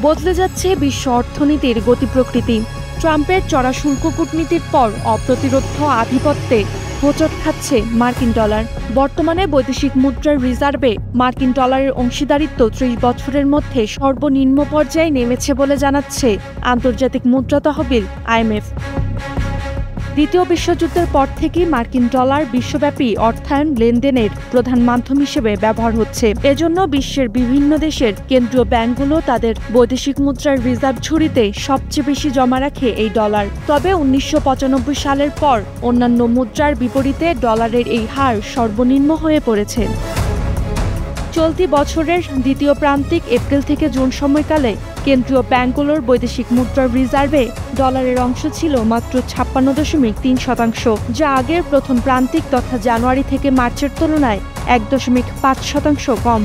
বদলে যাচ্ছে বিশ্ব অর্থনীতির গতি প্রকৃতি। ট্রাম্পের চড়া শুল্ক কূটনীতির পর অপ্রতিরোধ আধিপত্যে হোঁচট খাচ্ছে মার্কিন ডলার। বর্তমানে বৈদেশিক মুদ্রার রিজার্ভে মার্কিন ডলারের অংশীদারিত্ব ৩০ বছরের মধ্যে সর্বনিম্ন পর্যায়ে নেমেছে বলে জানাচ্ছে আন্তর্জাতিক মুদ্রা তহবিল IMF। দ্বিতীয় বিশ্বযুদ্ধের পর থেকেই মার্কিন ডলার বিশ্বব্যাপী অর্থায়ন লেনদেনের প্রধান মাধ্যম হিসেবে ব্যবহার হচ্ছে। এজন্য বিশ্বের বিভিন্ন দেশের কেন্দ্রীয় ব্যাংকগুলো তাদের বৈদেশিক মুদ্রার রিজার্ভ ঝুড়িতে সবচেয়ে বেশি জমা রাখে এই ডলার। তবে ১৯৯৫ সালের পর অন্যান্য মুদ্রার বিপরীতে ডলারের এই হার সর্বনিম্ন হয়ে পড়েছে। চলতি বছরের দ্বিতীয় প্রান্তিক এপ্রিল থেকে জুন সময়কালে কেন্দ্রীয় ব্যাংকগুলোর বৈদেশিক মুদ্রার রিজার্ভে ডলারের অংশ ছিল মাত্র ৫৬.৩%, যা আগের প্রথম প্রান্তিক তথা জানুয়ারি থেকে মার্চের তুলনায় ১.৫% কম।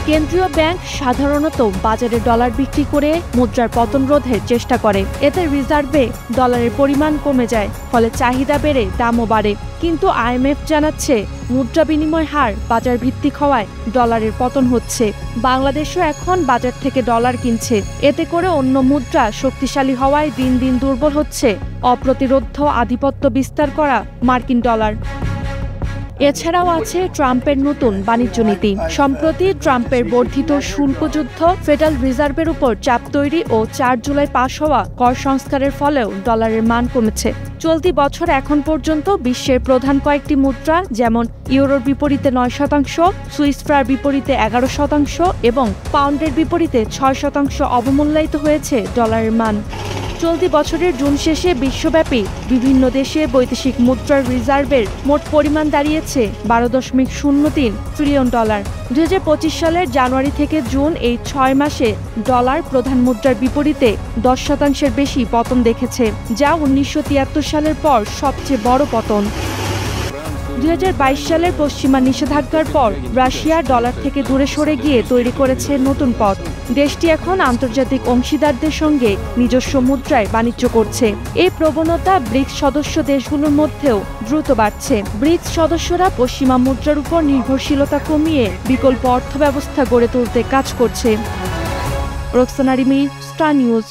কেন্দ্রীয় ব্যাংক সাধারণত বাজারে ডলার বিক্রি করে মুদ্রার পতন রোধের চেষ্টা করে। এতে রিজার্ভে ডলারের পরিমাণ কমে যায়, ফলে চাহিদা বেড়ে দামও বাড়ে। কিন্তু IMF জানাচ্ছে মুদ্রা বিনিময় হার বাজার ভিত্তিক হওয়ায় ডলারের পতন হচ্ছে। বাংলাদেশও এখন বাজার থেকে ডলার কিনছে। এতে করে অন্য মুদ্রা শক্তিশালী হওয়ায় দিন দিন দুর্বল হচ্ছে অপ্রতিরোধ আধিপত্য বিস্তার করা মার্কিন ডলার। এছাড়াও আছে ট্রাম্পের নতুন বাণিজ্য নীতি। সম্প্রতি ট্রাম্পের বর্ধিত শুল্ক যুদ্ধ, ফেডারেল রিজার্ভের উপর চাপ তৈরি ও ৪ জুলাই পাশ হওয়া কর সংস্কারের ফলেও ডলারের মান কমেছে। চলতি বছর এখন পর্যন্ত বিশ্বের প্রধান কয়েকটি মুদ্রা যেমন ইউরোর বিপরীতে ৯%, সুইস ফ্রার বিপরীতে ১১% এবং পাউন্ডের বিপরীতে ৬% অবমূল্যায়িত হয়েছে ডলারের মান। চলতি বছরের জুন শেষে বিশ্বব্যাপী বিভিন্ন দেশে বৈদেশিক মুদ্রার রিজার্ভের মোট পরিমাণ দাঁড়িয়েছে ১২.০৩ ট্রিলিয়ন ডলার। ২০২৫ সালের জানুয়ারি থেকে জুন এই ৬ মাসে ডলার প্রধান মুদ্রার বিপরীতে ১০% বেশি পতন দেখেছে, যা ১৯৭৩ সালের পর সবচেয়ে বড় পতন। ২০২২ সালের পশ্চিমা নিষেধাজ্ঞার পর রাশিয়া ডলার থেকে দূরে সরে গিয়ে তৈরি করেছে নতুন পথ। দেশটি এখন আন্তর্জাতিক অংশীদারদের সঙ্গে নিজস্ব মুদ্রায় বাণিজ্য করছে। এই প্রবণতা ব্রিক্স সদস্য দেশগুলোর মধ্যেও দ্রুত বাড়ছে। ব্রিক্স সদস্যরা পশ্চিমা মুদ্রার উপর নির্ভরশীলতা কমিয়ে বিকল্প অর্থব্যবস্থা গড়ে তুলতে কাজ করছে। Roksana Rimi, star news.